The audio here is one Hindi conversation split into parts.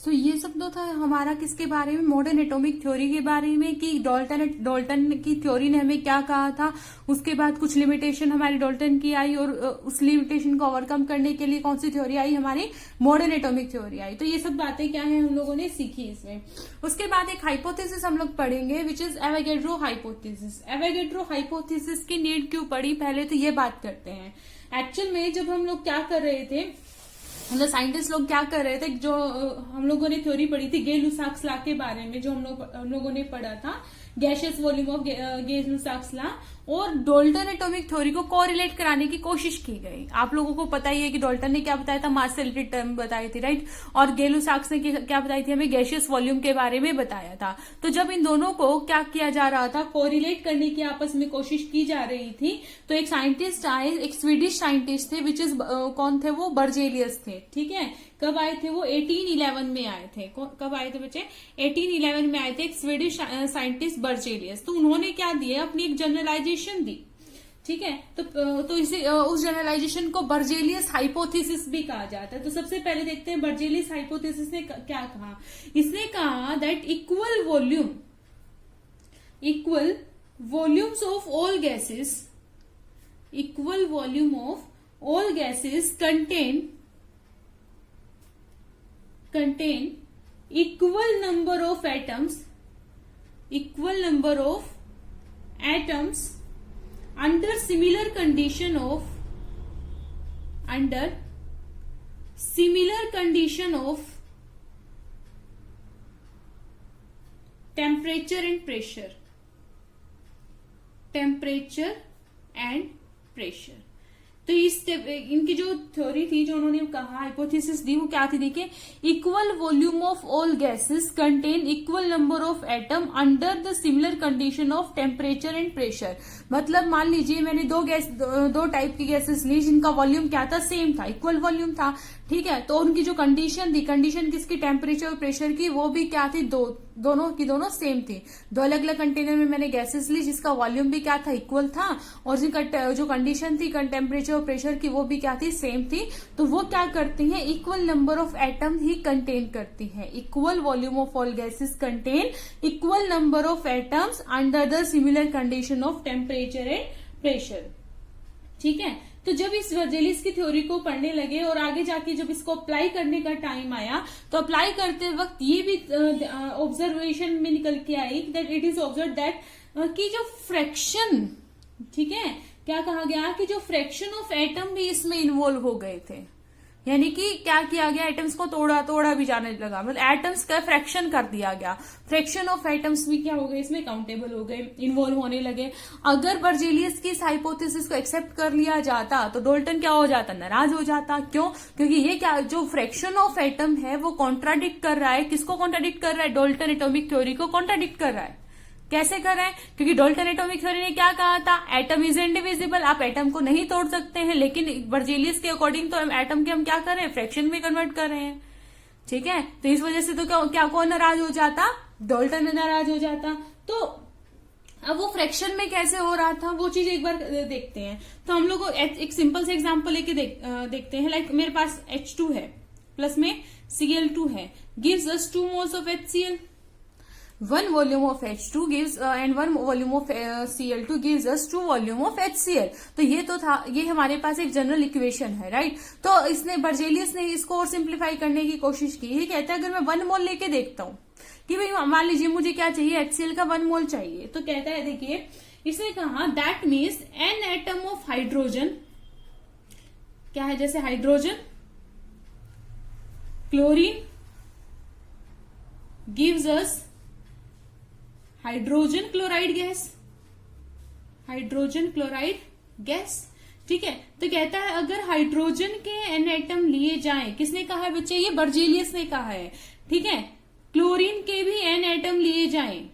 तो ये सब तो था हमारा किसके बारे में, मॉडर्न एटॉमिक थ्योरी के बारे में, कि डाल्टन की थ्योरी ने हमें क्या कहा था। उसके बाद कुछ लिमिटेशन हमारी डाल्टन की आई और उस लिमिटेशन को ओवरकम करने के लिए कौन सी थ्योरी आई, हमारी मॉडर्न एटॉमिक थ्योरी आई। तो ये सब बातें क्या है हम लोगों ने सीखी इसमें। उसके बाद एक हाइपोथेसिस हम लोग पढ़ेंगे which is Avogadro hypothesis. Avogadro hypothesis की नीड क्यों पड़ी, पहले तो ये बात करते हैं। एक्चुअल में जब हम लोग क्या कर रहे थे, मतलब साइंटिस्ट लोग क्या कर रहे थे, जो हम लोगों ने थ्योरी पढ़ी थी गे-लुसाक्स लॉ के बारे में, जो हम लोगों ने पढ़ा था गैशियस वॉल्यूम ऑफ गे-लुसाक्स लॉ, और डाल्टन एटॉमिक थ्योरी को कोरिलेट कराने की कोशिश की गई। आप लोगों को पता ही है कि डाल्टन ने क्या बताया था, मास से रिलेटेड टर्म बताई थी, राइट, और गे-लुसाक्स ने क्या बताई थी, हमें गैशियस वॉल्यूम के बारे में बताया था। तो जब इन दोनों को क्या किया जा रहा था, कोरिलेट करने की आपस में कोशिश की जा रही थी, तो एक साइंटिस्ट आए, एक स्वीडिश साइंटिस्ट थे, विच इज कौन थे वो, बर्जेलियस थे। ठीक है, कब आए थे वो, 1811 में आए थे। कब आए थे बच्चे, 1811 में आए थे, एक स्वीडिश साइंटिस्ट बर्जेलियस। तो उन्होंने क्या दिया, अपनी एक जनरलाइजेशन दी। ठीक है, तो इसे उस जनरलाइजेशन को बर्जेलियस हाइपोथेसिस भी कहा जाता है। तो सबसे पहले देखते हैं बर्जेलियस हाइपोथेसिस ने क्या कहा। इसने कहा that equal volumes of all gases, equal volume of all gases contain equal number of atoms under similar condition of temperature and pressure, तो इनकी जो थ्योरी थी, जो उन्होंने कहा हाइपोथेसिस दी, वो क्या थी, देखिए, equal volume of all gases contain equal number of atom under the similar condition of temperature and pressure. मतलब मान लीजिए मैंने दो टाइप की गैसेस ली जिनका वॉल्यूम क्या था, सेम था, इक्वल वॉल्यूम था। ठीक है, तो उनकी जो कंडीशन थी, कंडीशन किसकी, टेम्परेचर और प्रेशर की, वो भी क्या थी, दोनों की दोनों सेम थी। दो अलग अलग कंटेनर में मैंने गैसेस ली जिसका वॉल्यूम भी क्या था, इक्वल था, और जिनका जो कंडीशन थी टेम्परेचर और प्रेशर की, वो भी क्या थी, सेम थी। तो वो क्या करती हैं, equal number of atom he contain करती हैं। Equal volume of all gases contain equal number of atoms under the similar condition of temperature and pressure. ठीक है, तो जब इस बर्जेलियस की थ्योरी को पढ़ने लगे और आगे जाके जब इसको अप्लाई करने का टाइम आया, तो अप्लाई करते वक्त ये भी ऑब्जर्वेशन में निकल के आई that it is observe that कि जो फ्रैक्शन, ठीक है, क्या कहा गया कि जो फ्रैक्शन ऑफ एटम भी इसमें इन्वॉल्व हो गए थे। यानी कि क्या किया गया, एटम्स को तोड़ा भी जाने लगा, मतलब एटम्स का फ्रैक्शन कर दिया गया। फ्रैक्शन ऑफ एटम्स भी क्या हो गए, इसमें काउंटेबल हो गए, इन्वॉल्व होने लगे। अगर बर्जेलियस की इस हाइपोथेसिस को एक्सेप्ट कर लिया जाता तो डाल्टन क्या हो जाता, नाराज हो जाता। क्यों, क्योंकि ये क्या, जो फ्रैक्शन ऑफ एटम है वो कॉन्ट्राडिक्ट कर रहा है, किसको कॉन्ट्राडिक्ट कर रहा है, डाल्टन एटॉमिक थ्योरी को कॉन्ट्राडिक्ट कर रहा है। कैसे कर रहे हैं, क्योंकि डाल्टन एटॉमिक थ्योरी ने क्या कहा था, एटम इज इंडिविजिबल, आप एटम को नहीं तोड़ सकते हैं, लेकिन बर्जेलियस के अकॉर्डिंग तो एटम के हम क्या कर रहे हैं, फ्रैक्शन में कन्वर्ट कर रहे हैं। ठीक है, तो इस वजह से तो क्या कौन नाराज हो जाता, डाल्टन नाराज हो जाता। तो अब वो फ्रैक्शन में कैसे हो रहा था वो चीज एक बार देखते हैं। तो हम लोग एक सिंपल से एग्जाम्पल लेके देखते हैं। लाइक मेरे पास H2 है, प्लस में Cl2 है, gives us 2 moles of HCl। 1 volume of H2 gives and 1 volume of Cl2 gives us 2 volume of HCl। तो ये तो था, ये हमारे पास एक जनरल इक्वेशन है, राइट। तो इसने बर्जेलियस ने इसको और सिंप्लीफाई करने की कोशिश की। ये कहता है अगर मैं 1 मोल लेके देखता हूं कि भाई मान लीजिए मुझे क्या चाहिए, HCl का 1 मोल चाहिए, तो कहता है देखिए, इसने कहा that means an atom of hydrogen, क्या है, जैसे hydrogen, chlorine gives us hydrogen chloride gas. ठीक है, तो कहता है अगर हाइड्रोजन के एन एटम लिए जाएं, किसने कहा है बच्चे, ये बर्जेलियस ने कहा है। ठीक है, क्लोरीन के भी एन एटम लिए जाएं,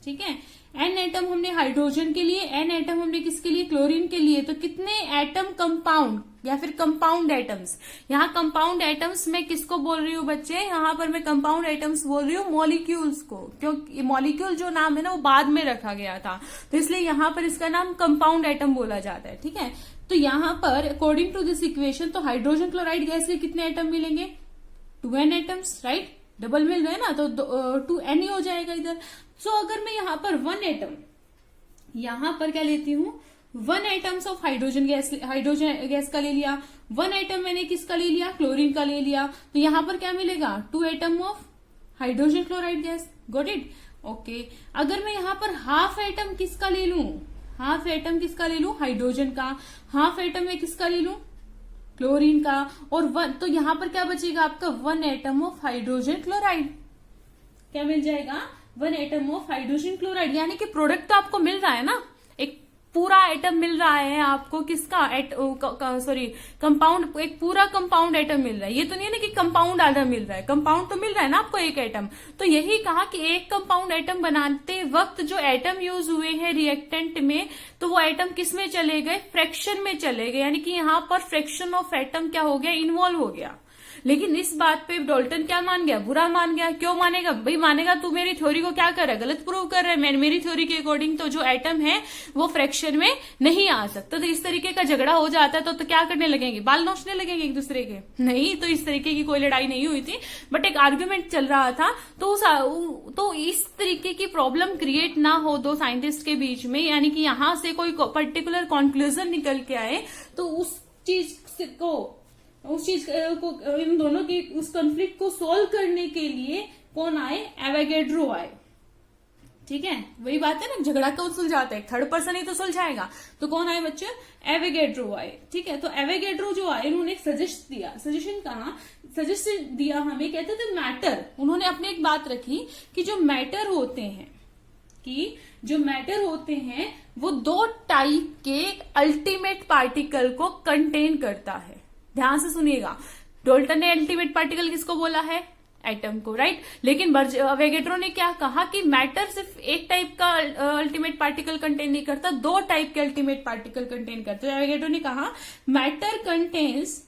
ठीक है, एन एटम हमने हाइड्रोजन के लिए, एन एटम हमने किसके लिए, क्लोरीन के लिए, तो कितने एटम कंपाउंड या फिर कंपाउंड एटम्स। यहाँ कंपाउंड एटम्स मैं किसको बोल रही हूँ बच्चे, यहाँ पर मैं कंपाउंड एटम्स बोल रही हूँ मॉलिक्यूल्स को, क्योंकि मॉलिक्यूल जो नाम है ना वो बाद में रखा गया था, तो इसलिए यहाँ पर इसका नाम कंपाउंड एटम बोला जाता है। ठीक है, तो यहाँ पर अकॉर्डिंग टू दिस इक्वेशन तो हाइड्रोजन क्लोराइड गैस के कितने एटम मिलेंगे, 2 2n एटम्स, राइट, डबल मिल रहे ना, तो 2n ही हो जाएगा इधर। सो अगर मैं यहाँ पर 1 एटम, यहां पर क्या लेती हूं, 1 एटम्स ऑफ हाइड्रोजन गैस का ले लिया, 1 एटम मैंने किसका ले लिया, क्लोरीन का ले लिया, तो यहां पर क्या मिलेगा, 2 atom of hydrogen chloride gas. Got it, okay. अगर मैं यहां पर हाफ एटम किसका ले लूं, हाफ एटम किसका ले लूं, हाइड्रोजन का, हाफ एटम में किसका ले लूं, क्लोरीन का, और 1, तो यहां पर क्या बचेगा आपका, 1 एटम ऑफ हाइड्रोजन क्लोराइड। क्या मिल जाएगा, 1 एटम ऑफ हाइड्रोजन क्लोराइड। यानी कि प्रोडक्ट तो आपको मिल रहा है ना, एक पूरा एटम मिल रहा है आपको, किसका, सॉरी, कंपाउंड, एक पूरा कंपाउंड एटम मिल रहा है। ये तो नहीं है ना कि कंपाउंड आधा मिल रहा है, कंपाउंड तो मिल रहा है ना आपको एक एटम। तो यही कहा कि एक कंपाउंड एटम बनाते वक्त जो एटम यूज हुए हैं रिएक्टेंट में, तो वो एटम किस में चले गए, फ्रैक्शन में चले गए। यानी कि यहां पर फ्रैक्शन ऑफ एटम क्या हो गया, इन्वॉल्व हो गया। लेकिन इस बात पे डाल्टन क्या मान गया, बुरा मान गया। क्यों मानेगा भाई, मानेगा तू मेरी थ्योरी को क्या कर रहा है, गलत प्रूव कर रहा है। मेरी थ्योरी के अकॉर्डिंग तो जो एटम है वो फ्रैक्शन में नहीं आ सकता। तो इस तरीके का झगड़ा हो जाता है तो क्या करने लगेंगे, बाल नोचने लगेंगे एक दूसरे के। नहीं, तो इस तरीके की कोई लड़ाई नहीं हुई थी, बट एक आर्ग्यूमेंट चल रहा था। तो इस तरीके की प्रॉब्लम क्रिएट ना हो दो साइंटिस्ट के बीच में, यानी कि यहां से कोई पर्टिकुलर कंक्लूजन निकल के आए, तो उस चीज को इन दोनों की उस कॉन्फ्लिक्ट को सोल्व करने के लिए कौन आए, एवोगैड्रो आए। ठीक है, वही बात है ना, झगड़ा तो सुलझाता है, थर्ड पर्सन ही तो सुलझाएगा। तो कौन आए बच्चे, एवोगैड्रो आए। ठीक है, तो एवोगैड्रो जो आए उन्होंने एक सजेशन दिया हमें, कहते थे मैटर। उन्होंने अपनी एक बात रखी कि जो मैटर होते हैं वो 2 टाइप के अल्टीमेट पार्टिकल को कंटेन करता है। ध्यान से सुनिएगा, डाल्टन ने अल्टीमेट पार्टिकल किसको बोला है, एटम को, राइट। लेकिन एवोगैड्रो ने क्या कहा कि मैटर सिर्फ एक टाइप का अल्टीमेट पार्टिकल कंटेन नहीं करता, 2 टाइप के अल्टीमेट पार्टिकल कंटेन करता है। एवोगैड्रो ने कहा matter contains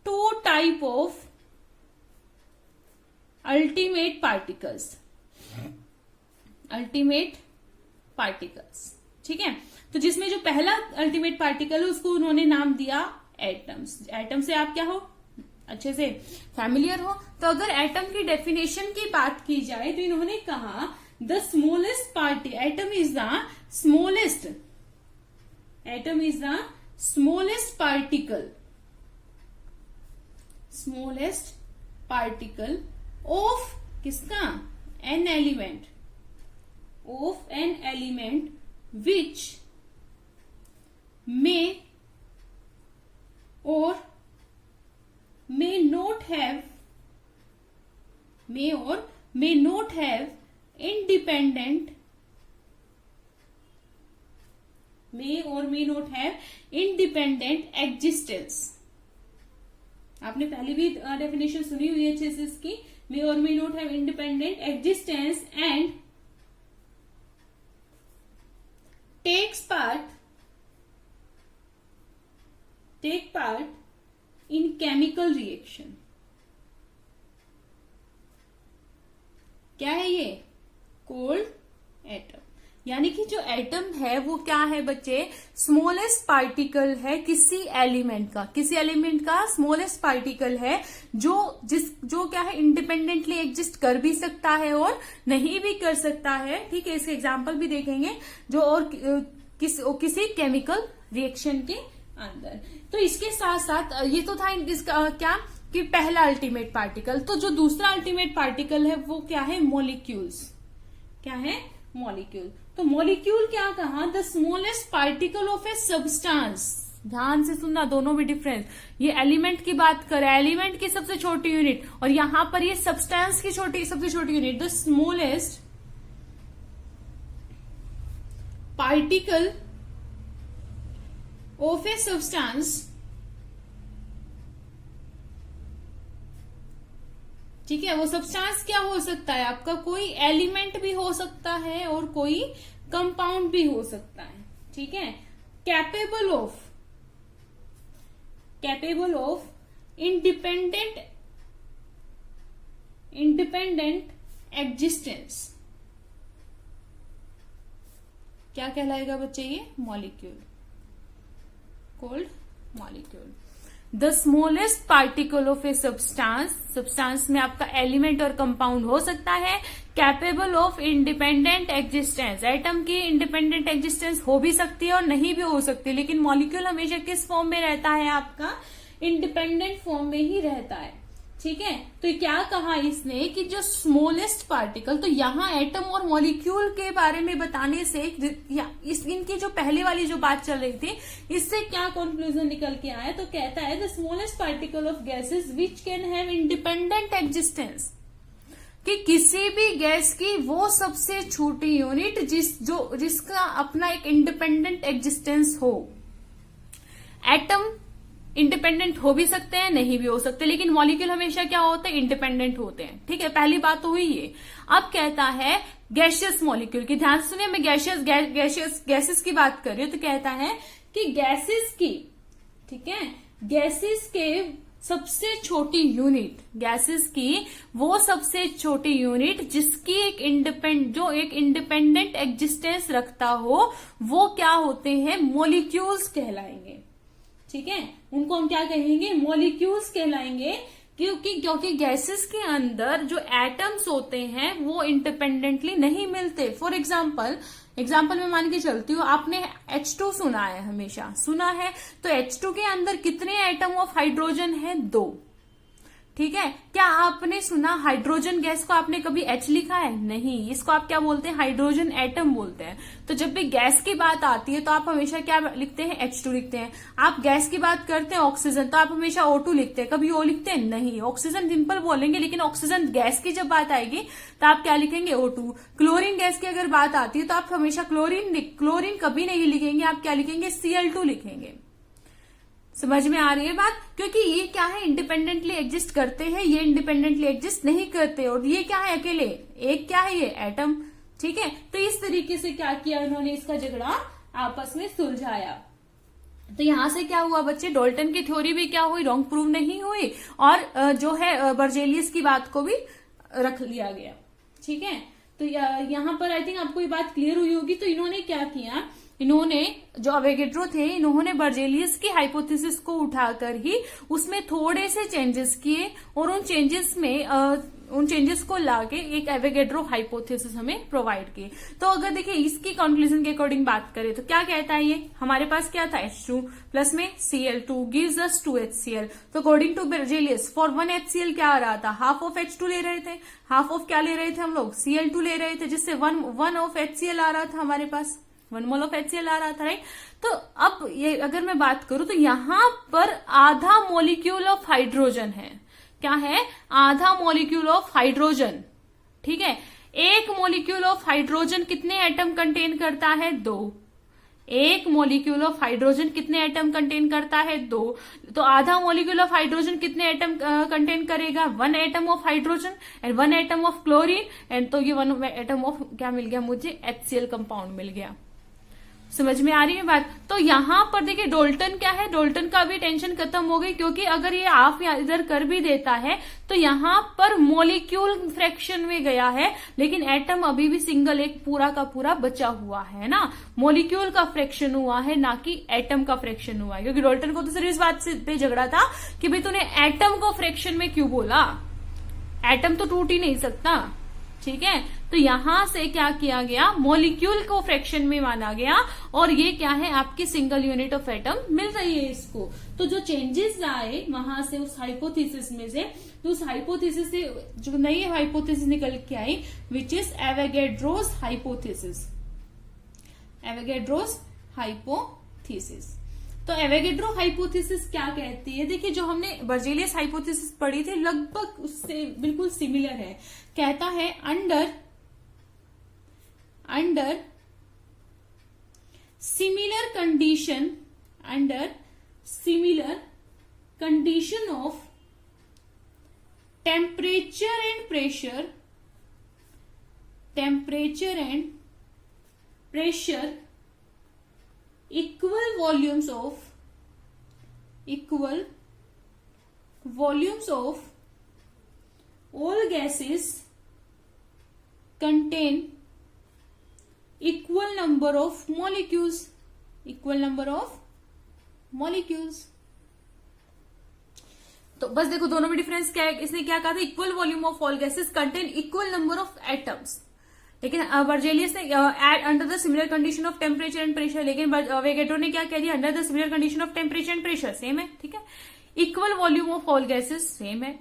2 type of ultimate particles. ठीक है, तो जिसमें जो पहला अल्टीमेट पार्टिकल है उसको उन्होंने नाम दिया एटम्स। एटम से आप क्या हो, अच्छे से फैमिलियर हो। तो अगर एटम की डेफिनेशन की बात की जाए तो इन्होंने कहा the smallest party, atom is the smallest particle of किसका, an element which may or may not have independent existence। आपने पहले भी डेफिनेशन सुनी हुई है अच्छे से इसकी, may or may not have independent existence and take part in chemical reaction। क्या है ये, कोल्ड एटम। यानी कि जो एटम है वो क्या है बच्चे, स्मॉलेस्ट पार्टिकल है किसी एलिमेंट का स्मॉलेस्ट पार्टिकल है जो क्या है, इंडिपेंडेंटली एग्जिस्ट कर भी सकता है और नहीं भी कर सकता है। ठीक है, इसके एग्जांपल भी देखेंगे, जो और किसी केमिकल रिएक्शन के अंदर। तो इसके साथ साथ ये तो था इसका क्या कि पहला अल्टीमेट पार्टिकल। तो जो दूसरा अल्टीमेट पार्टिकल है वो क्या है, मॉलिक्यूल्स। क्या है, मॉलिक्यूल। तो मॉलिक्यूल क्या कहा, the smallest particle of a substance. ध्यान से सुनना, दोनों में डिफरेंस। ये एलिमेंट की बात कर रहा है, एलिमेंट की सबसे छोटी यूनिट, और यहां पर ये सब्सटेंस की सबसे छोटी unit. The smallest particle of a substance, ठीक है। वो सब्सटेंस क्या हो सकता है आपका, कोई एलिमेंट भी हो सकता है और कोई कंपाउंड भी हो सकता है। ठीक है, कैपेबल ऑफ इंडिपेंडेंट एग्जिस्टेंस। क्या कहलाएगा बच्चे, ये molecule, cold molecule. The smallest particle of a substance में आपका एलिमेंट और कंपाउंड हो सकता है, capable of independent existence, atom की इंडिपेंडेंट एग्जिस्टेंस हो भी सकती है और नहीं भी हो सकती, लेकिन मॉलिक्यूल हमेशा किस फॉर्म में रहता है, आपका इंडिपेंडेंट फॉर्म में ही रहता है। ठीक है, तो क्या कहा इसने कि जो स्मॉलेस्ट पार्टिकल, तो यहाँ एटम और मॉलिक्यूल के बारे में बताने से इनकी जो पहले वाली जो बात चल रही थी, इससे क्या कंक्लूजन निकल के आया, तो कहता है the smallest particle of gases which can have independent existence, कि किसी भी गैस की वो सबसे छोटी यूनिट जिसका अपना एक इंडिपेंडेंट एग्जिस्टेंस हो। एटम इंडिपेंडेंट हो भी सकते हैं, नहीं भी हो सकते, लेकिन मॉलिक्यूल हमेशा क्या होते हैं, इंडिपेंडेंट होते हैं। ठीक है, पहली बात तो हुई ये। अब कहता है गैसियस मॉलिक्यूल की, ध्यान से सुनिए, मैं गैसेस की बात कर रही हूं, तो कहता है कि गैसेस की, ठीक है, गैसेस के सबसे छोटी यूनिट, गैसेस की वो सबसे छोटी यूनिट जिसकी एक इंडिपेंडेंट एग्जिस्टेंस रखता हो, वो क्या होते हैं, मॉलिक्यूल्स कहलाएंगे। ठीक है, उनको हम क्या कहेंगे, मॉलिक्यूल्स कहलाएंगे, क्योंकि गैसेस के अंदर जो एटम्स होते हैं वो इंडिपेंडेंटली नहीं मिलते। फॉर एग्जाम्पल में मान के चलती हूँ, आपने H2 सुना है, हमेशा सुना है, तो H2 के अंदर कितने एटम ऑफ हाइड्रोजन है, 2। ठीक है, क्या आपने सुना हाइड्रोजन गैस को आपने कभी H लिखा है, नहीं, इसको आप क्या बोलते हैं, हाइड्रोजन एटम बोलते हैं। तो जब भी गैस की बात आती है तो आप हमेशा क्या लिखते हैं, H2 लिखते हैं। आप गैस की बात करते हैं ऑक्सीजन, तो आप हमेशा O2 लिखते हैं, कभी O लिखते हैं, नहीं, ऑक्सीजन सिंपल बोलेंगे, लेकिन ऑक्सीजन गैस की जब बात आएगी तो आप क्या लिखेंगे, O2। क्लोरीन गैस की अगर बात आती है तो आप हमेशा क्लोरीन कभी नहीं लिखेंगे, आप क्या लिखेंगे, Cl2 लिखेंगे। समझ में आ रही है बात, क्योंकि ये क्या है, इंडिपेंडेंटली एग्जिस्ट करते हैं, ये इंडिपेंडेंटली एग्जिस्ट नहीं करते, और ये क्या है, अकेले एक क्या है, ये एटम। ठीक है, तो इस तरीके से क्या किया इन्होंने, इसका झगड़ा आपस में सुलझाया। तो यहां से क्या हुआ बच्चे, डाल्टन की थ्योरी भी क्या हुई, रॉन्ग प्रूव नहीं हुई, और जो है बर्जेलियस की बात को भी रख लिया गया। ठीक है, तो यहाँ पर आई थिंक आपको ये बात क्लियर हुई होगी। तो इन्होंने क्या किया, इन्होंने जो अवेगेड्रो थे, इन्होंने बर्जेलियस की हाइपोथेसिस को उठाकर ही उसमें थोड़े से चेंजेस किए, और उन चेंजेस को लाके एक एवेगेड्रो हाइपोथेसिस हमें प्रोवाइड की। तो अगर देखिए इसकी कंक्लूजन के अकॉर्डिंग बात करें तो क्या कहता है ये, हमारे पास क्या था, H2 प्लस में Cl2 गिव्स अस 2 HCl। तो according to Berzelius for 1 HCl क्या आ रहा था, हाफ ऑफ H2 ले रहे थे, हाफ ऑफ क्या ले रहे थे हम लोग, Cl2 ले रहे थे, जिससे 1 ऑफ HCl आ रहा था हमारे पास, 1 मोल ऑफ HCl आ रहा था, राइट। तो अब ये अगर मैं बात करूं तो यहां पर आधा मॉलिक्यूल ऑफ हाइड्रोजन है, क्या है, आधा मॉलिक्यूल ऑफ हाइड्रोजन। ठीक है, एक मॉलिक्यूल ऑफ हाइड्रोजन कितने एटम कंटेन करता है, 2। एक मॉलिक्यूल ऑफ हाइड्रोजन कितने एटम कंटेन करता है, 2। तो आधा मॉलिक्यूल ऑफ हाइड्रोजन कितने एटम कंटेन करेगा, 1 atom of hydrogen and 1 atom of chlorine, and तो ये 1 एटम ऑफ क्या मिल गया मुझे, HCl कंपाउंड मिल गया। समझ में आ रही है बात। तो यहां पर देखिए डाल्टन क्या है, डाल्टन का भी टेंशन खत्म हो गई, क्योंकि अगर ये हाफ इधर कर भी देता है तो यहां पर मॉलिक्यूल फ्रैक्शन में गया है, लेकिन एटम अभी भी सिंगल एक पूरा का पूरा बचा हुआ है ना, मॉलिक्यूल का फ्रैक्शन हुआ है, ना कि एटम का फ्रैक्शन हुआ है। क्योंकि डाल्टन को तो सिर्फ इस बात पे झगड़ा था कि भाई तूने एटम को फ्रैक्शन में क्यों बोला, एटम तो टूट ही नहीं सकता। ठीक है, तो यहां से क्या किया गया, मॉलिक्यूल को फ्रैक्शन में माना गया, और ये क्या है, आपकी सिंगल यूनिट ऑफ एटम मिल रही है इसको। तो जो चेंजेस आए वहां से उस हाइपोथेसिस में से, तो उस हाइपोथेसिस से जो नई हाइपोथेसिस निकल के आई, which is Avogadro's hypothesis, Avogadro's hypothesis. तो एवोगैड्रो हाइपोथेसिस क्या कहती है, देखिए जो हमने बर्जेलियस हाइपोथेसिस पढ़ी थी लगभग उससे बिल्कुल सिमिलर है। कहता है under similar condition of temperature and pressure equal volumes of all gases contain equal number of molecules, तो बस देखो दोनों में डिफरेंस क्या है, इसने क्या कहा था, equal volume of all gases contain equal number of atoms. लेकिन बर्जेलियस ने under the similar condition of temperature and pressure, लेकिन अवोगाड्रो ने क्या कह दिया, under the similar condition of temperature and pressure, same है, ठीक है। Equal volume of all gases, same है।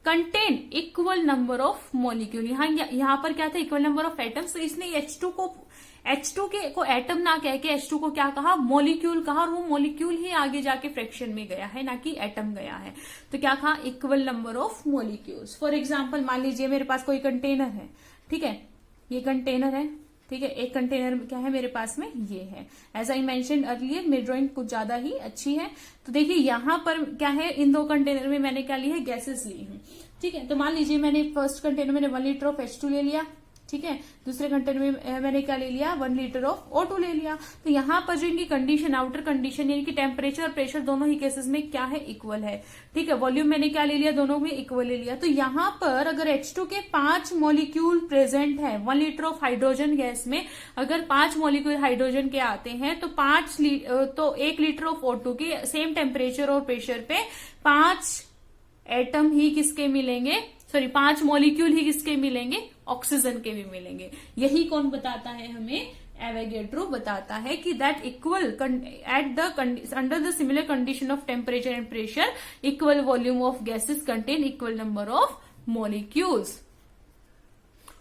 Contain equal number of molecule, यहाँ पर क्या था, इक्वल नंबर ऑफ एटम्स, तो इसने H2 को एटम ना कह के H2 को क्या कहा, मॉलिक्यूल कहा, और वो मॉलिक्यूल ही आगे जाके फ्रैक्शन में गया है, ना कि एटम गया है। तो क्या कहा, equal number of molecules. For example मान लीजिए मेरे पास कोई कंटेनर है, ठीक है, ये कंटेनर है, ठीक है, एक कंटेनर क्या है मेरे पास में, ये है। एज आई मेंशन अर्लियर, मेरी ड्राइंग कुछ ज्यादा ही अच्छी है। तो देखिए यहाँ पर क्या है, इन दो कंटेनर में मैंने क्या लिया है, गैसेस ली हूँ, ठीक है। तो मान लीजिए मैंने फर्स्ट कंटेनर में 1 लीटर ऑफ H2 ले लिया, ठीक है। दूसरे कंटेनर में मैंने क्या ले लिया, 1 लीटर ऑफ O2 ले लिया। तो यहाँ पर जो इनकी कंडीशन, आउटर कंडीशन, यानी कि टेम्परेचर और प्रेशर दोनों ही केसेस में क्या है, इक्वल है, ठीक है। वॉल्यूम मैंने क्या ले लिया, दोनों में इक्वल ले लिया। तो यहाँ पर अगर H2 के 5 मॉलिक्यूल प्रेजेंट है 1 लीटर ऑफ हाइड्रोजन गैस में, अगर 5 मॉलिक्यूल हाइड्रोजन के आते हैं तो 1 लीटर ऑफ O2 के सेम टेम्परेचर और प्रेशर पे 5 एटम ही किसके मिलेंगे, 5 मॉलिक्यूल ही किसके मिलेंगे, ऑक्सीजन के भी मिलेंगे। यही कौन बताता है हमें, एवोगाड्रो बताता है कि that equal at the under the similar condition of temperature and pressure equal volume of gases contain equal number of molecules.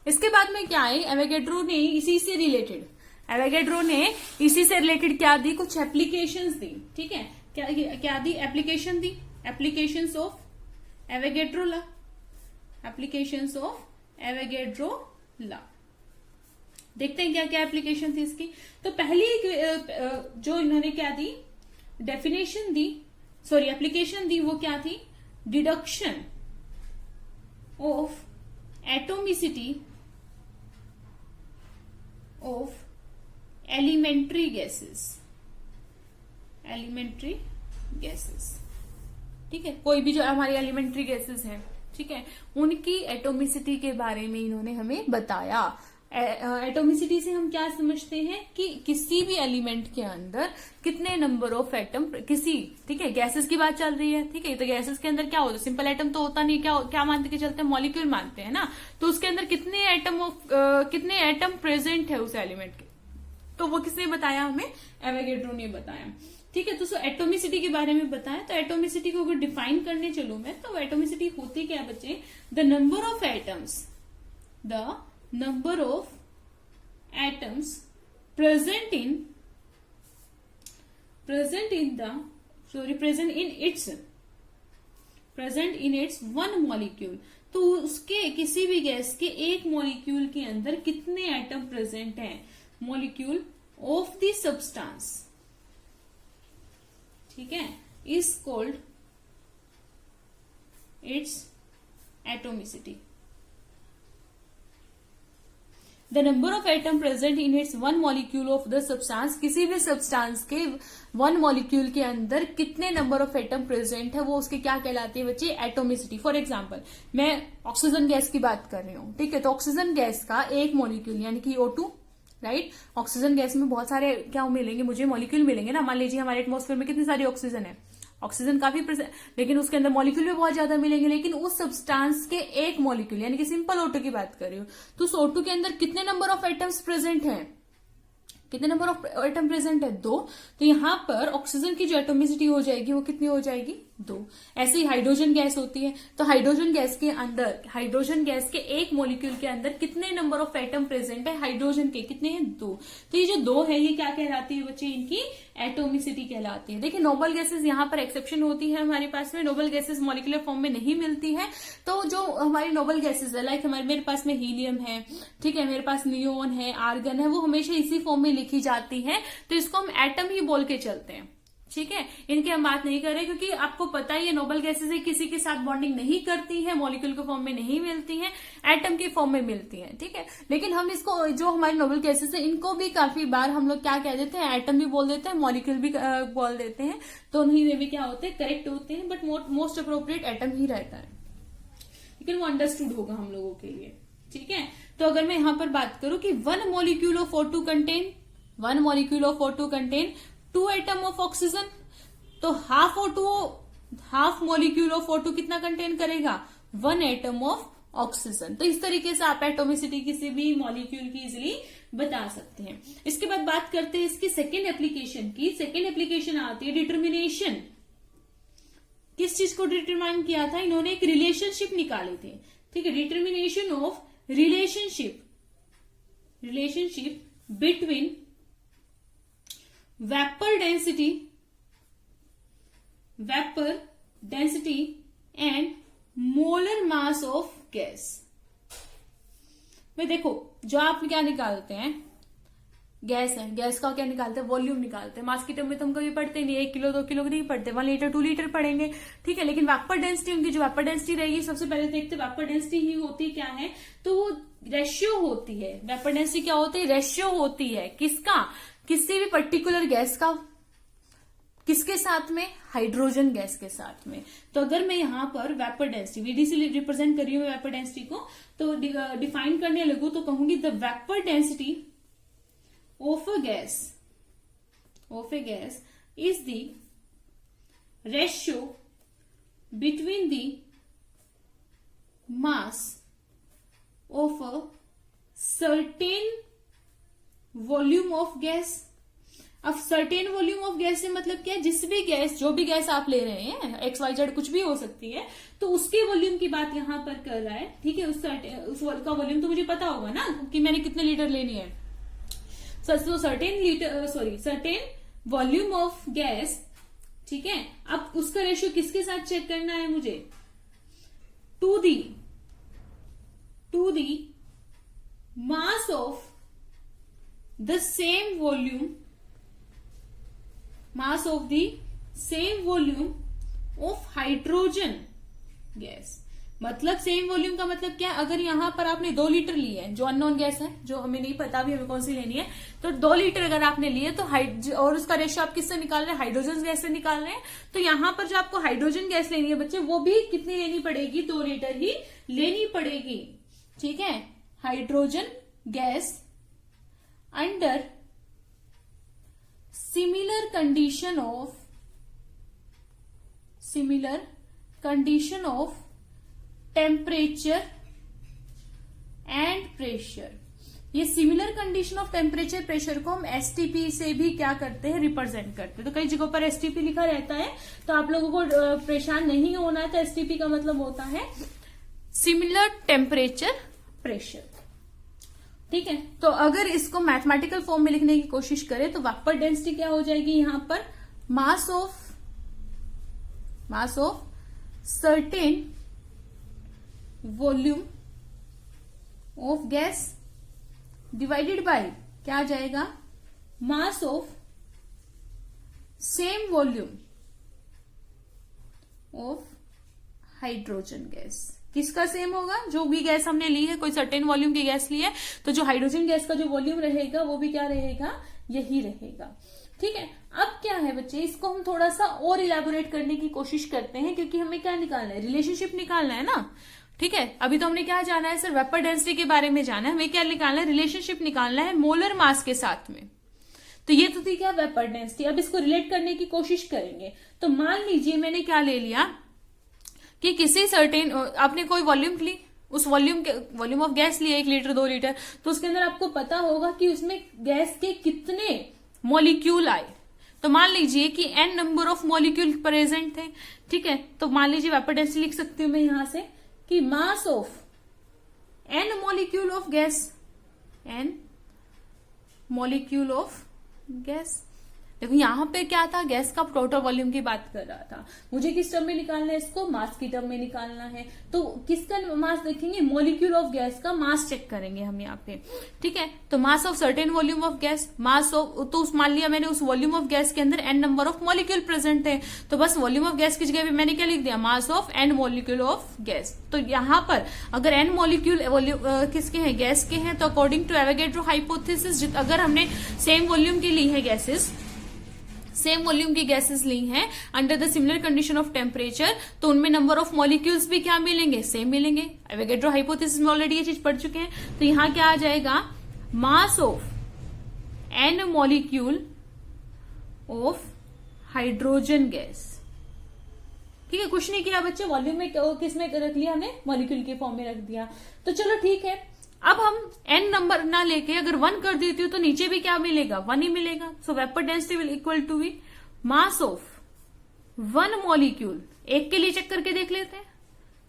इसके बाद में क्या है, एवोगाड्रो ने इसी से रिलेटेड क्या दी, कुछ एप्लीकेशंस दी, ठीक है। क्या दी, एप्लीकेशन दी, applications of Avogadro law, applications of Avogadro law. देखते हैं क्या क्या एप्लीकेशन थी इसकी। तो पहली जो इन्होंने क्या दी, डेफिनेशन दी, एप्लीकेशन दी, वो क्या थी, deduction of atomicity of elementary gases, ठीक है। कोई भी जो हमारी एलिमेंट्री गैसेस हैं, ठीक है, उनकी एटोमिसिटी के बारे में इन्होंने हमें बताया। एटोमिसिटी से हम क्या समझते हैं कि किसी भी एलिमेंट के अंदर कितने नंबर ऑफ एटम, ठीक है, गैसेस की बात चल रही है, ठीक है। तो गैसेस के अंदर क्या होता है, सिंपल एटम तो होता नहीं, क्या मानते के चलते हैं, मॉलिक्यूल मानते हैं ना। तो उसके अंदर कितने एटम प्रेजेंट है उस एलिमेंट के, तो वो किसने बताया हमें, एवोगाड्रो ने बताया, ठीक है। तो एटोमिसिटी के बारे में बताया। तो एटोमिसिटी को अगर डिफाइन करने चलूं मैं, तो एटोमिसिटी होती क्या बच्चे, the number of atoms present in its one molecule. तो उसके किसी भी गैस के एक मॉलिक्यूल के अंदर कितने एटम प्रेजेंट हैं, मॉलिक्यूल ऑफ द सब्सटेंस, ठीक है, is called its atomicity. The number of atom present in its one molecule of the substance, किसी भी सब्सटेंस के 1 मॉलिक्यूल के अंदर कितने नंबर ऑफ एटम प्रेजेंट है, वो उसके क्या कहलाती है बच्चे, एटोमिसिटी। फॉर एग्जाम्पल मैं ऑक्सीजन गैस की बात कर रही हूँ, ठीक है। तो ऑक्सीजन गैस का एक मॉलिक्यूल यानी कि O2, राइट। ऑक्सीजन गैस में बहुत सारे क्या मिलेंगे, मुझे मॉलिक्यूल मिलेंगे ना। मान लीजिए हमारे एटमॉस्फेयर में कितनी सारी ऑक्सीजन है, ऑक्सीजन काफी लेकिन उसके अंदर मॉलिक्यूल भी बहुत ज्यादा मिलेंगे। लेकिन उस सब्सटेंस के एक मॉलिक्यूल यानी कि सिंपल O2 की बात कर रही हूँ, तो उस O2 के अंदर कितने नंबर ऑफ एटम्स प्रेजेंट हैं, कितने नंबर ऑफ एटम प्रेजेंट है, 2। तो यहाँ पर ऑक्सीजन की जो एटोमिसिटी हो जाएगी वो कितनी हो जाएगी, 2। ऐसे ही हाइड्रोजन गैस होती है। तो हाइड्रोजन गैस के एक मॉलिक्यूल के अंदर कितने नंबर ऑफ एटम प्रेजेंट है, हाइड्रोजन के कितने हैं, 2। तो ये जो 2 है ये क्या कहलाती है बच्चे, इनकी एटोमिसिटी कहलाती है। देखिए नोबल गैसेस यहाँ पर एक्सेप्शन होती है, हमारे पास में नोबल गैसेस मॉलिक्यूलर फॉर्म में नहीं मिलती है। तो जो हमारी नोबल गैसेस है, लाइक मेरे पास में हीलियम है, ठीक है, मेरे पास नियोन है, आर्गन है, वो हमेशा इसी फॉर्म में लिखी जाती है। तो इसको हम एटम ही बोल के चलते हैं, ठीक है। इनकी हम बात नहीं कर रहे क्योंकि आपको पता ही है नोबल गैसेस किसी के साथ बॉन्डिंग नहीं करती है, मॉलिक्यूल के फॉर्म में नहीं मिलती हैं, एटम के फॉर्म में मिलती हैं, ठीक है। लेकिन हम इसको जो हमारे नोबल गैसेस है इनको भी काफी बार हम लोग क्या कह देते हैं, एटम भी बोल देते हैं, मॉलिक्यूल भी बोल देते हैं। तो उन्हीं भी क्या होते हैं, करेक्ट होते हैं, बट मोस्ट अप्रोप्रिएट एटम ही रहता है, लेकिन वो अंडरस्टूड होगा हम लोगों के लिए, ठीक है। तो अगर मैं यहां पर बात करूं कि 1 molecule of O2 contain 2 atom of oxygen, तो half O2 half molecule of O2 कितना कंटेन करेगा, 1 एटम ऑफ ऑक्सीजन। तो इस तरीके से आप एटोमिसिटी किसी भी मॉलिक्यूल की इजिली बता सकते हैं। इसके बाद बात करते हैं इसकी सेकेंड एप्लीकेशन की। सेकेंड एप्लीकेशन आती है डिटर्मिनेशन। किस चीज को डिटरमाइन किया था इन्होंने, एक रिलेशनशिप निकाले थे, ठीक है, determination of relationship between vapour density and molar mass of gas. भाई देखो, जो आप क्या निकालते हैं, गैस है, गैस का क्या निकालते हैं, वॉल्यूम निकालते हैं। मास की टर्म में तो हम कभी पढ़ते नहीं, 1 किलो 2 किलो नहीं पढ़ते, 1 लीटर 2 लीटर पढ़ेंगे, ठीक है। लेकिन वेपर डेंसिटी, उनकी जो वेपर डेंसिटी रहेगी, सबसे पहले देखते हैं वेपर डेंसिटी ही होती क्या है, तो वो रेशियो होती है। वेपर डेंसिटी क्या होती है, रेशियो होती है किसका, किसी भी पर्टिकुलर गैस का, किसके साथ में, हाइड्रोजन गैस के साथ में। तो अगर मैं यहां पर वेपर डेंसिटी वीडी से रिप्रेजेंट कर रही हूं वेपर डेंसिटी को, तो डिफाइन करने लगू तो कहूंगी the vapour density of a gas is the ratio between the mass of a certain volume of gas। अब सर्टेन वॉल्यूम ऑफ गैस से मतलब क्या है, जिस भी गैस, जो भी गैस आप ले रहे हैं, XYZ कुछ भी हो सकती है, तो उसके वॉल्यूम की बात यहां पर कर रहा है, ठीक है। उस का वॉल्यूम तो मुझे पता होगा ना कि मैंने कितने लीटर लेनी है। सर्टेन वॉल्यूम ऑफ गैस, ठीक है। अब उसका रेशियो किसके साथ चेक करना है मुझे, to the mass of the same volume of hydrogen gas. मतलब सेम वॉल्यूम का मतलब क्या, अगर यहां पर आपने 2 लीटर लिए हैं, जो अननोन गैस है, जो हमें नहीं पता भी हमें कौन सी लेनी है, तो 2 लीटर अगर आपने लिए तो और उसका रेशियो आप किससे निकाल रहे हैं, हाइड्रोजन गैस से निकाल रहे हैं। तो यहां पर जो आपको हाइड्रोजन गैस लेनी है बच्चे, वो भी कितनी लेनी पड़ेगी, 2 लीटर ही लेनी पड़ेगी, ठीक है। Hydrogen gas under similar condition of temperature and pressure. ये similar condition of temperature pressure को हम एसटीपी से भी क्या करते हैं, रिप्रेजेंट करते हैं। तो कई जगहों पर एसटीपी लिखा रहता है, तो आप लोगों को परेशान नहीं होना है। तो एसटीपी का मतलब होता है सिमिलर टेम्परेचर प्रेशर, ठीक है। तो अगर इसको मैथमेटिकल फॉर्म में लिखने की कोशिश करें तो वेपर डेंसिटी क्या हो जाएगी, यहां पर mass of certain volume of gas divided by क्या आ जाएगा, mass of same volume of hydrogen gas. किसका सेम होगा, जो भी गैस हमने ली है, कोई सर्टेन वॉल्यूम की गैस ली है, तो जो हाइड्रोजन गैस का जो वॉल्यूम रहेगा वो भी क्या रहेगा, यही रहेगा, ठीक है। अब क्या है बच्चे, इसको हम थोड़ा सा और इलेबोरेट करने की कोशिश करते हैं, क्योंकि हमें क्या निकालना है, रिलेशनशिप निकालना है ना, ठीक है। अभी तो हमने क्या जाना है सर, वेपर डेंसिटी के बारे में जाना है, हमें क्या निकालना है, रिलेशनशिप निकालना है मोलर मास के साथ में। तो ये तो थी क्या, वेपर डेंसिटी। अब इसको रिलेट करने की कोशिश करेंगे। तो मान लीजिए मैंने क्या ले लिया कि किसी सर्टेन, आपने कोई वॉल्यूम ली, उस वॉल्यूम ऑफ गैस लिया 1 लीटर 2 लीटर, तो उसके अंदर आपको पता होगा कि उसमें गैस के कितने मॉलिक्यूल आए। तो मान लीजिए कि n number of molecule present थे, ठीक है। तो मान लीजिए वेपर डेंसिटी लिख सकती हूं मैं यहां से कि mass of n molecule of gas. देखो यहां पे क्या था, गैस का टोटल वॉल्यूम की बात कर रहा था, मुझे किस टर्म में निकालना है, इसको मास की टर्म में निकालना है। तो किसका मास देखेंगे, मॉलिक्यूल ऑफ गैस का मास चेक करेंगे हम यहाँ पे, ठीक है। तो mass of certain volume of gas, mass of, तो मान लिया मैंने उस वॉल्यूम ऑफ गैस के अंदर n number of molecule present है, तो बस वॉल्यूम ऑफ गैस की जगह पे मैंने क्या लिख दिया, mass of n molecule of gas. तो यहाँ पर अगर n मॉलिक्यूल किसके हैं, गैस के हैं, तो अकॉर्डिंग टू एवोगैड्रो हाइपोथेसिस, अगर हमने सेम वॉल्यूम की ली है गैसेस, सेम वॉल्यूम की गैसेस ली हैं under the similar condition of temperature, तो उनमें नंबर ऑफ मॉलिक्यूल्स भी क्या मिलेंगे, सेम मिलेंगे। एवोगैड्रो हाइपोथेसिस में ऑलरेडी ये चीज पढ़ चुके हैं। तो यहां क्या आ जाएगा, mass of n molecule of hydrogen gas ठीक है, कुछ नहीं किया बच्चे, वॉल्यूम में किस में रख लिया हमने, मॉलिक्यूल के फॉर्म में रख दिया। तो चलो ठीक है, अब हम n नंबर ना लेके अगर 1 कर देती हूँ तो नीचे भी क्या मिलेगा, 1 ही मिलेगा। So vapour density will equal to be mass of 1 molecule, एक के लिए चेक करके देख लेते हैं,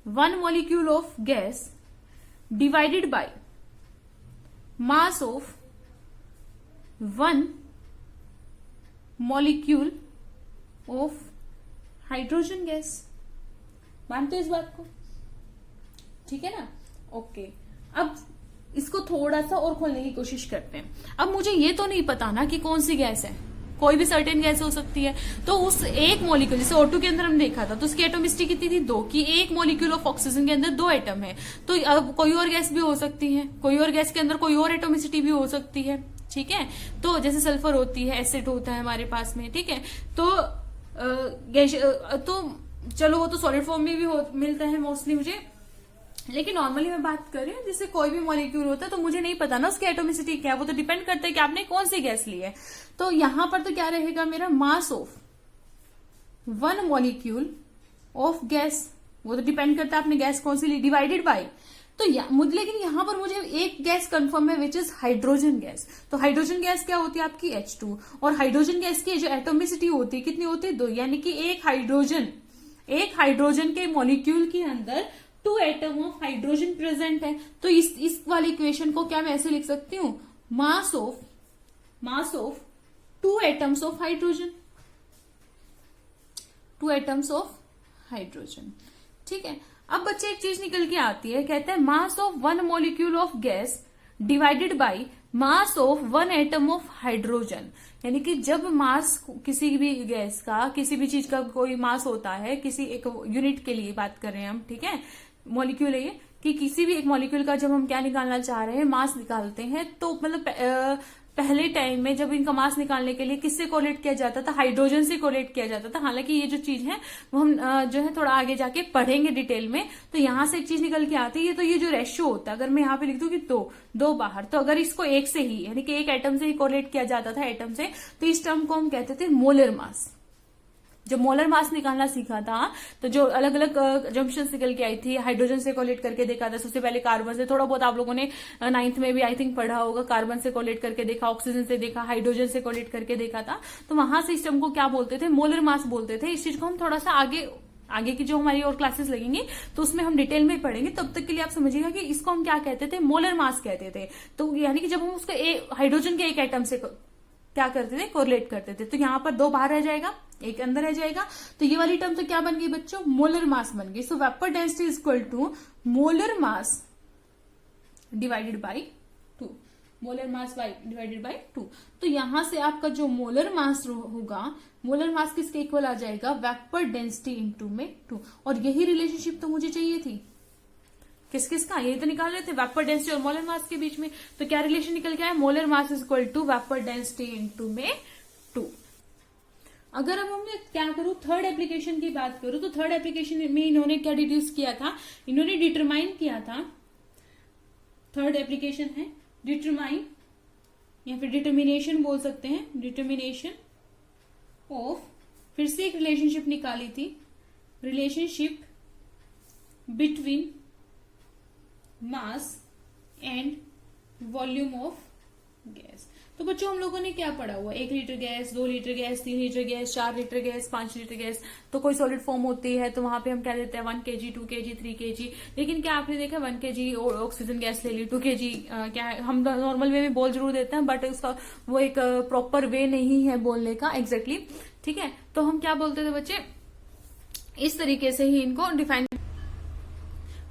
1 molecule of gas divided by mass of 1 molecule of hydrogen gas. मानते हो इस बात को? ठीक है ना, ओके। अब इसको थोड़ा सा और खोलने की कोशिश करते हैं। अब मुझे ये तो नहीं पता ना कि कौन सी गैस है, कोई भी सर्टेन गैस हो सकती है। तो उस एक मॉलिक्यूल, जैसे O2 के अंदर हमने देखा था, तो उसकी एटोमिसिटी कितनी थी, 2 की। एक मॉलिक्यूल ऑफ ऑक्सीजन के अंदर 2 एटम है। तो अब कोई और गैस भी हो सकती है, कोई और गैस के अंदर कोई और एटोमिसिटी भी हो सकती है। ठीक है, तो जैसे सल्फर होती है, एसिड होता है हमारे पास में। ठीक है, तो तो चलो वो तो सॉलिड फॉर्म में भी मिलता है मोस्टली मुझे, लेकिन नॉर्मली मैं बात कर रही हूँ जिससे कोई भी मॉलिक्यूल होता है तो मुझे नहीं पता ना उसकी एटोमिसिटी क्या है, वो तो डिपेंड करता है कि आपने कौन सी गैस ली है। तो यहां पर तो क्या रहेगा मेरा, मास ऑफ 1 मॉलिक्यूल ऑफ गैस, वो तो डिपेंड करता है आपने गैस कौन सी ली, डिवाइडेड बाय। तो लेकिन यहां पर मुझे एक गैस कंफर्म है विच इज हाइड्रोजन गैस। तो हाइड्रोजन गैस क्या होती है आपकी, H2, और हाइड्रोजन गैस की जो एटोमिसिटी होती है कितनी होती है, 2, यानी कि एक हाइड्रोजन के मॉलिक्यूल के अंदर 2 एटम ऑफ हाइड्रोजन प्रेजेंट है। तो इस वाली इक्वेशन को क्या मैं ऐसे लिख सकती हूँ, mass of 2 atoms of hydrogen, 2 atoms of hydrogen. ठीक है, अब बच्चे एक चीज निकल के आती है, कहते हैं मास of 1 molecule of gas divided by mass of 1 atom of hydrogen. यानी कि जब मास किसी भी गैस का, किसी भी चीज का कोई मास होता है, किसी एक यूनिट के लिए बात कर रहे हैं हम, ठीक है, मॉलिक्यूल है ये, कि किसी भी एक मॉलिक्यूल का जब हम क्या निकालना चाह रहे हैं, मास निकालते हैं, तो मतलब पहले टाइम में जब इनका मास निकालने के लिए किससे कोलेट किया जाता था, हाइड्रोजन से कोलेट किया जाता था। हालांकि ये जो चीज है वो हम जो है थोड़ा आगे जाके पढ़ेंगे डिटेल में। तो यहां से एक चीज निकल के आती है, तो ये जो रेशियो होता है, अगर मैं यहाँ पे लिख दूं कि 2 बाहर, तो अगर इसको एक से ही, यानी कि एक एटम से ही कोलेट किया जाता था, एटम से, तो इस टर्म को हम कहते थे मोलर मास। जब मोलर मास निकालना सीखा था तो जो अलग अलग जंक्शन निकल के आई थी, हाइड्रोजन से कोलेट करके देखा था, सबसे पहले कार्बन से, थोड़ा बहुत आप लोगों ने 9th में भी आई थिंक पढ़ा होगा, कार्बन से कोलेट करके देखा, ऑक्सीजन से देखा, हाइड्रोजन से कोलेट करके देखा था। तो वहां से सिस्टम को क्या बोलते थे, मोलर मास बोलते थे। इस चीज को हम थोड़ा सा आगे की जो हमारी और क्लासेस लगेंगी तो उसमें हम डिटेल में पढ़ेंगे। तब तक के लिए आप समझिएगा कि इसको हम क्या कहते थे, मोलर मास कहते थे। तो यानी कि जब हम उसको हाइड्रोजन के एक एटम से क्या करते थे, कोरिलेट करते थे। तो यहाँ पर 2 बाहर रह जाएगा, एक अंदर रह जाएगा, तो ये वाली टर्म तो क्या बन गई बच्चों, मोलर मास बन गई। So vapour density is equal to molar mass divided by 2, molar mass divided by 2। तो यहां से आपका जो मोलर मास होगा, मोलर मास किसके इक्वल आ जाएगा, वेपर डेंसिटी इंटू में 2। और यही रिलेशनशिप तो मुझे चाहिए थी, किसका, यही तो निकाल रहे थे, वेपर डेंसिटी और मोलर मास के बीच में। तो क्या रिलेशन निकल के आया, molar mass is equal to vapour density into में 2। अगर अब हमने क्या करूं, थर्ड एप्लीकेशन की बात करूं, तो थर्ड एप्लीकेशन में इन्होंने क्या डिड्यूस किया था, इन्होंने डिटरमाइन किया था, थर्ड एप्लीकेशन है डिटरमाइन या फिर डिटर्मिनेशन बोल सकते हैं, डिटर्मिनेशन ऑफ, फिर से एक रिलेशनशिप निकाली थी, relationship between mass and volume of gas. तो बच्चों हम लोगों ने क्या पढ़ा हुआ, 1 litre gas, 2 litre gas, 3 litre gas, 4 litre gas, 5 litre gas. तो कोई सॉलिड फॉर्म होती है तो वहां पे हम क्या देते हैं, 1 kg, 2 kg, 3 kg। लेकिन क्या आपने देखा 1 kg ऑक्सीजन गैस ले ली, 2 kg क्या है, हम नॉर्मल वे में बोल जरूर देते हैं, बट उसका वो एक प्रॉपर वे नहीं है बोलने का एग्जैक्टली। ठीक है, तो हम क्या बोलते थे बच्चे, इस तरीके से ही इनको डिफाइन,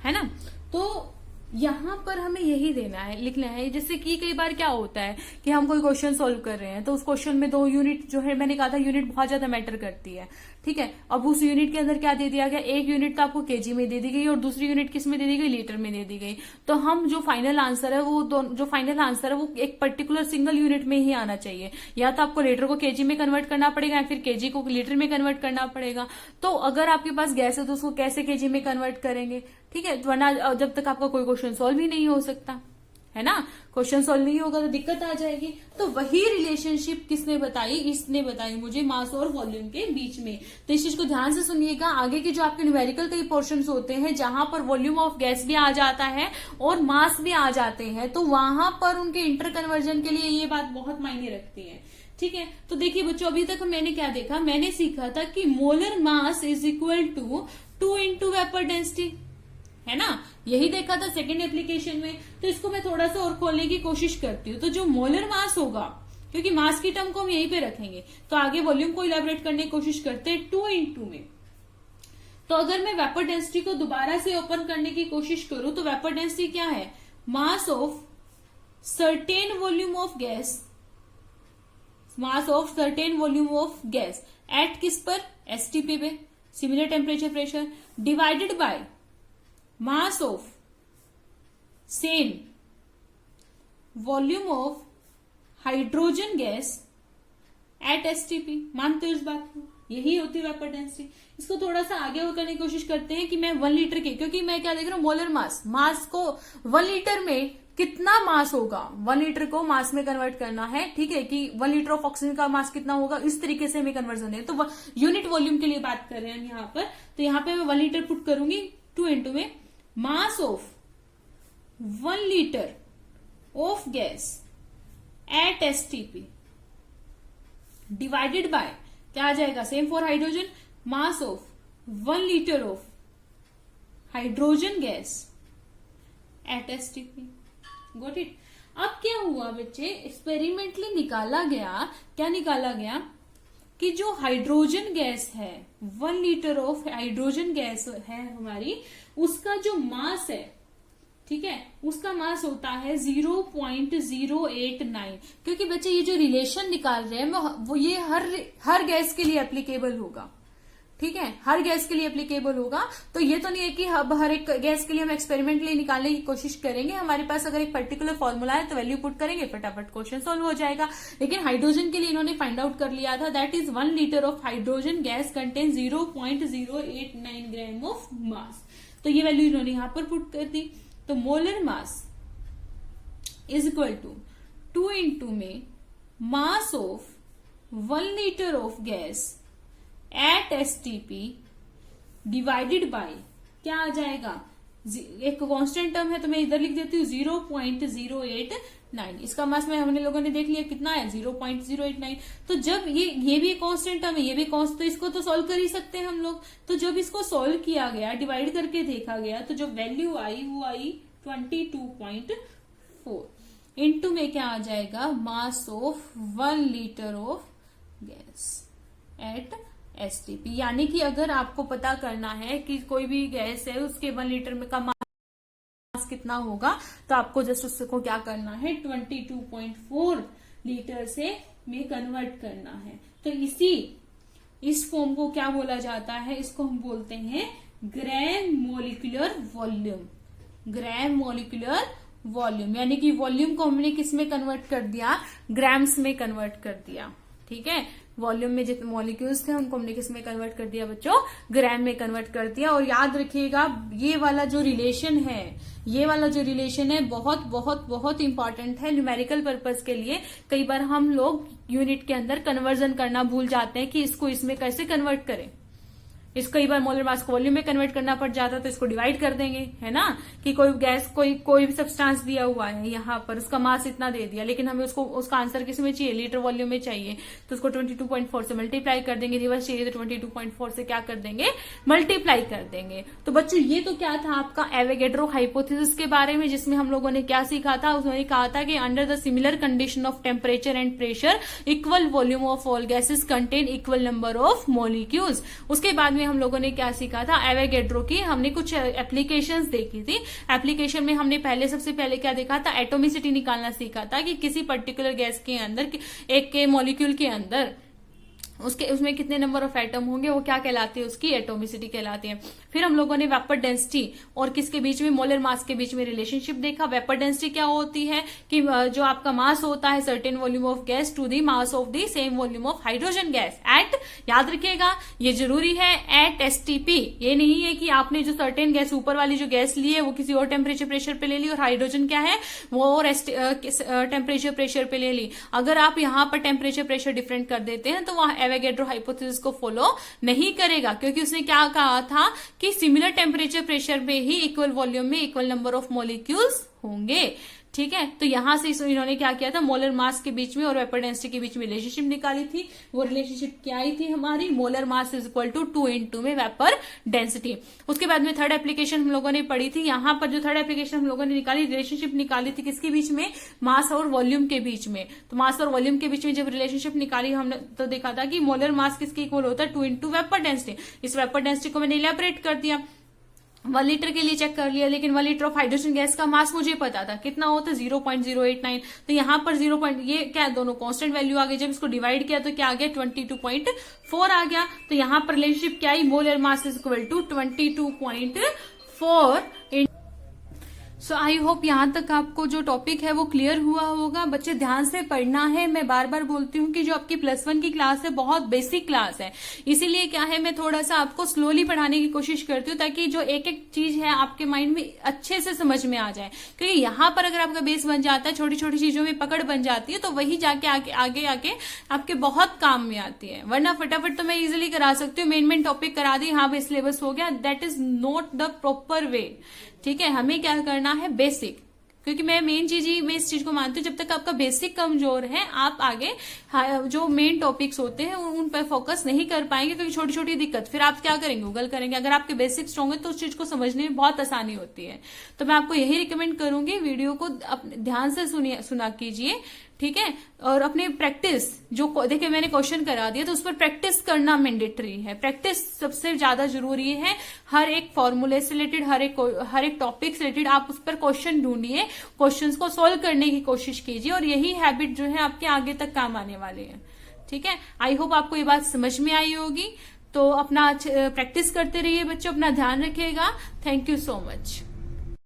है ना। तो यहां पर हमें यही देना है, लिखना है। जैसे कि कई बार क्या होता है कि हम कोई क्वेश्चन सॉल्व कर रहे हैं, तो उस क्वेश्चन में 2 यूनिट जो है, मैंने कहा था यूनिट बहुत ज्यादा मैटर करती है। ठीक है, अब उस यूनिट के अंदर क्या दे दिया गया, एक यूनिट तो आपको केजी में दे दी गई और दूसरी यूनिट किस में दे दी गई, लीटर में दे दी गई। तो हम जो फाइनल आंसर है वो एक पर्टिकुलर सिंगल यूनिट में ही आना चाहिए। या तो आपको लीटर को केजी में कन्वर्ट करना पड़ेगा या फिर केजी को लीटर में कन्वर्ट करना पड़ेगा। तो अगर आपके पास गैस है तो उसको कैसे केजी में कन्वर्ट करेंगे, ठीक है, वरना जब तक आपका कोई क्वेश्चन सॉल्व ही नहीं हो सकता, है ना। क्वेश्चन सॉल्व नहीं होगा तो दिक्कत आ जाएगी। तो वही रिलेशनशिप किसने बताई, इसने बताई मुझे मास और वॉल्यूम के बीच में। तो इस चीज को ध्यान से सुनिएगा। आगे के जो आपके न्यूमेरिकल के पोर्शन होते हैं जहां पर वॉल्यूम ऑफ गैस भी आ जाता है और मास भी आ जाते हैं, तो वहां पर उनके इंटर कन्वर्जन के लिए ये बात बहुत मायने रखती है। ठीक है, तो देखिए बच्चों, अभी तक मैंने क्या देखा, मैंने सीखा था कि molar mass is equal to 2 into vapour density, है ना। यही देखा था सेकेंड एप्लीकेशन में। तो इसको मैं थोड़ा सा और खोलने की कोशिश करती हूँ। तो जो मोलर मास होगा, क्योंकि मास की टर्म को हम यहीं पे रखेंगे, तो आगे वॉल्यूम को इलेबोरेट करने की कोशिश करते हैं 2 इंटू में। तो अगर मैं वेपर डेंसिटी को दोबारा से ओपन करने की कोशिश करूं तो वेपर डेंसिटी क्या है, mass of certain volume of gas, mass of certain volume of gas eight किस पर, एसटीपी पे, similar temperature pressure, divided by mass of same volume of hydrogen gas at STP. मानते हो इस बात को, यही होती है वेपर डेंसिटी। इसको थोड़ा सा आगे और करने की कोशिश करते हैं कि मैं 1 लीटर के, क्योंकि मैं क्या देख रहा हूं, मोलर मास, मास को 1 लीटर में कितना मास होगा, 1 लीटर को मास में कन्वर्ट करना है। ठीक है, कि 1 लीटर ऑफ ऑक्सीजन का मास कितना होगा, इस तरीके से हमें कन्वर्जन है। तो यूनिट वॉल्यूम के लिए बात कर रहे हैं यहाँ पर। तो यहाँ पे मैं 1 लीटर पुट करूंगी 2 इंटू में mass of 1 litre of gas at STP divided by क्या आ जाएगा, same for hydrogen, mass of 1 litre of hydrogen gas at STP. Got it. अब क्या हुआ बच्चे, एक्सपेरिमेंटली निकाला गया, क्या निकाला गया कि जो हाइड्रोजन गैस है, 1 लीटर ऑफ हाइड्रोजन गैस है हमारी, उसका जो मास है, ठीक है, उसका मास होता है 0.089। क्योंकि बच्चे ये जो रिलेशन निकाल रहे हैं वो ये हर गैस के लिए एप्लीकेबल होगा। ठीक है, हर गैस के लिए एप्लीकेबल होगा। तो ये तो नहीं है कि अब हर एक गैस के लिए हम एक्सपेरिमेंटली निकालने की कोशिश करेंगे। हमारे पास अगर एक पर्टिकुलर फॉर्मूला है तो वैल्यू पुट करेंगे, फटाफट क्वेश्चन सॉल्व हो जाएगा। लेकिन हाइड्रोजन के लिए इन्होंने फाइंड आउट कर लिया था, that is 1 litre of hydrogen gas contain 0.089 gram of mass. तो ये वैल्यू इन्होंने यहां पर पुट कर दी। तो molar mass is equal to 2 into में mass of 1 litre of gas at STP divided by क्या आ जाएगा, एक कांस्टेंट टर्म है तो मैं इधर लिख देती हूँ 0.089। इसका मास में हमने लोगों ने देख लिया कितना है, 0.089। तो जब ये भी एक कांस्टेंट टर्म है, ये भी कांस्टेंट, तो इसको तो सॉल्व कर ही सकते हैं हम लोग। तो जब इसको सॉल्व किया गया, डिवाइड करके देखा गया, तो जो वैल्यू आई वो आई 22.4 इंटू में क्या आ जाएगा, मास of 1 litre of gas at STP. यानी कि अगर आपको पता करना है कि कोई भी गैस है उसके 1 लीटर में का मास कितना होगा, तो आपको जस्ट उसको क्या करना है, 22.4 लीटर से में कन्वर्ट करना है। तो इस फॉर्म को क्या बोला जाता है, इसको हम बोलते हैं gram molecular volume. Gram molecular volume, यानी कि वॉल्यूम को हमने किस में कन्वर्ट कर दिया, ग्राम्स में कन्वर्ट कर दिया। ठीक है, वॉल्यूम में जितने मॉलिक्यूल्स थे उनको हमने किस में कन्वर्ट कर दिया बच्चों, ग्राम में कन्वर्ट कर दिया। और याद रखिएगा ये वाला जो रिलेशन है बहुत बहुत बहुत इंपॉर्टेंट है न्यूमेरिकल पर्पस के लिए। कई बार हम लोग यूनिट के अंदर कन्वर्जन करना भूल जाते हैं कि इसको इसमें कैसे कन्वर्ट करें। इसको कई बार मोलर मास को वॉल्यूम में कन्वर्ट करना पड़ जाता है, तो इसको डिवाइड कर देंगे, है ना, कि कोई गैस कोई भी सब्सटेंस दिया हुआ है यहाँ पर, उसका मास इतना दे दिया, लेकिन हमें उसका आंसर किस में चाहिए, लीटर वॉल्यूम में चाहिए, तो उसको 22.4 से मल्टीप्लाई कर देंगे। रिवर्स चाहिए तो 22.4 से क्या कर देंगे, मल्टीप्लाई कर देंगे। तो बच्चों ये तो क्या था आपका एवोगैड्रो हाइपोथेसिस के बारे में, जिसमें हम लोगों ने क्या सीखा था, उसने कहा था कि under the similar condition of temperature and pressure equal volume of all gases contain equal number of molecules. उसके बाद में हम लोगों ने क्या सीखा था, एवोगैड्रो की हमने कुछ एप्लीकेशंस देखी थी। एप्लीकेशन में हमने सबसे पहले क्या देखा था, एटोमिसिटी निकालना सीखा था कि किसी पर्टिकुलर गैस के अंदर, एक के मॉलिक्यूल के अंदर उसमें कितने नंबर ऑफ एटम होंगे, वो क्या कहलाती है, उसकी एटोमिसिटी कहलाती है। फिर हम लोगों ने वेपर डेंसिटी और किसके बीच में, मोलर मास के बीच में रिलेशनशिप देखा। वेपर डेंसिटी क्या होती है कि जो आपका मास होता है certain volume of gas to the mass of the same volume of hydrogen gas at, याद रखिएगा ये जरूरी है, एट एसटीपी। ये नहीं है कि आपने जो सर्टेन गैस ऊपर वाली जो गैस ली है वो किसी और टेम्परेचर प्रेशर पे ले ली और हाइड्रोजन क्या है वो और टेम्परेचर प्रेशर पे ले ली। अगर आप यहां पर टेम्परेचर प्रेशर डिफरेंट कर देते हैं तो वहां एवोगैड्रो हाइपोथेसिस को फॉलो नहीं करेगा, क्योंकि उसने क्या कहा था कि सिमिलर टेम्परेचर प्रेशर में ही इक्वल वॉल्यूम में इक्वल नंबर ऑफ मॉलिक्यूल्स होंगे। ठीक है, तो यहां से इन्होंने क्या किया था, मोलर मास के बीच में और वेपर डेंसिटी के बीच में रिलेशनशिप निकाली थी। वो रिलेशनशिप क्या आई थी हमारी, molar mass is equal to 2 में वेपर डेंसिटी। उसके बाद में थर्ड एप्लीकेशन हम लोगों ने पढ़ी थी। यहां पर जो थर्ड एप्लीकेशन हम लोगों ने निकाली, रिलेशनशिप निकाली थी किसके बीच में, मास और वॉल्यूम के बीच में। तो मास और वॉल्यूम के बीच में जब रिलेशनशिप निकाली हमने तो देखा था कि मोलर मास किसके इक्वल होता है, 2 वेपर डेंसिटी। इस वेपर डेंसिटी को मैंने इलेबोरेट कर दिया, 1 लीटर के लिए चेक कर लिया, लेकिन 1 लीटर ऑफ हाइड्रोजन गैस का मास मुझे पता था कितना होता है, 0.089। तो यहां पर 0. ये क्या दोनों कांस्टेंट वैल्यू आ गई, जब इसको डिवाइड किया तो क्या आ गया 22.4 आ गया। तो यहां पर रिलेशनशिप क्या आई, molar mass is equal to 22.4। So I hope यहां तक आपको जो टॉपिक है वो क्लियर हुआ होगा। बच्चे ध्यान से पढ़ना है। मैं बार बार बोलती हूँ कि जो आपकी +1 की क्लास है बहुत बेसिक क्लास है, इसीलिए क्या है मैं थोड़ा सा आपको स्लोली पढ़ाने की कोशिश करती हूँ ताकि जो एक एक चीज है आपके माइंड में अच्छे से समझ में आ जाए। क्योंकि यहाँ पर अगर आपका बेस बन जाता है, छोटी छोटी चीजों में पकड़ बन जाती है, तो वही जाके आगे आगे आपके बहुत काम में आती है। वरना फटाफट तो मैं इजिली करा सकती हूँ, मेन टॉपिक करा दी, हाँ भाई सिलेबस हो गया, that is not the proper way. ठीक है, हमें क्या करना है, बेसिक। क्योंकि मैं मेन चीज ही मैं इस चीज को मानती हूँ, जब तक आपका बेसिक कमजोर है आप आगे जो मेन टॉपिक्स होते हैं उन पर फोकस नहीं कर पाएंगे, क्योंकि छोटी छोटी दिक्कत फिर आप क्या करेंगे, गूगल करेंगे। अगर आपके बेसिक स्ट्रॉन्ग है तो उस चीज को समझने में बहुत आसानी होती है। तो मैं आपको यही रिकमेंड करूंगी, वीडियो को ध्यान से सुना कीजिए। ठीक है, और अपने प्रैक्टिस जो देखिए मैंने क्वेश्चन करा दिया तो उस पर प्रैक्टिस करना मैंडेटरी है। प्रैक्टिस सबसे ज्यादा जरूरी है। हर एक फॉर्मूले से रिलेटेड, हर एक टॉपिक से रिलेटेड आप उस पर क्वेश्चन ढूंढिए, क्वेश्चंस को सॉल्व करने की कोशिश कीजिए, और यही हैबिट जो है आपके आगे तक काम आने वाले हैं। ठीक है, आई होप आपको ये बात समझ में आई होगी। तो अपना प्रैक्टिस करते रहिए बच्चों, अपना ध्यान रखिएगा। Thank you so much.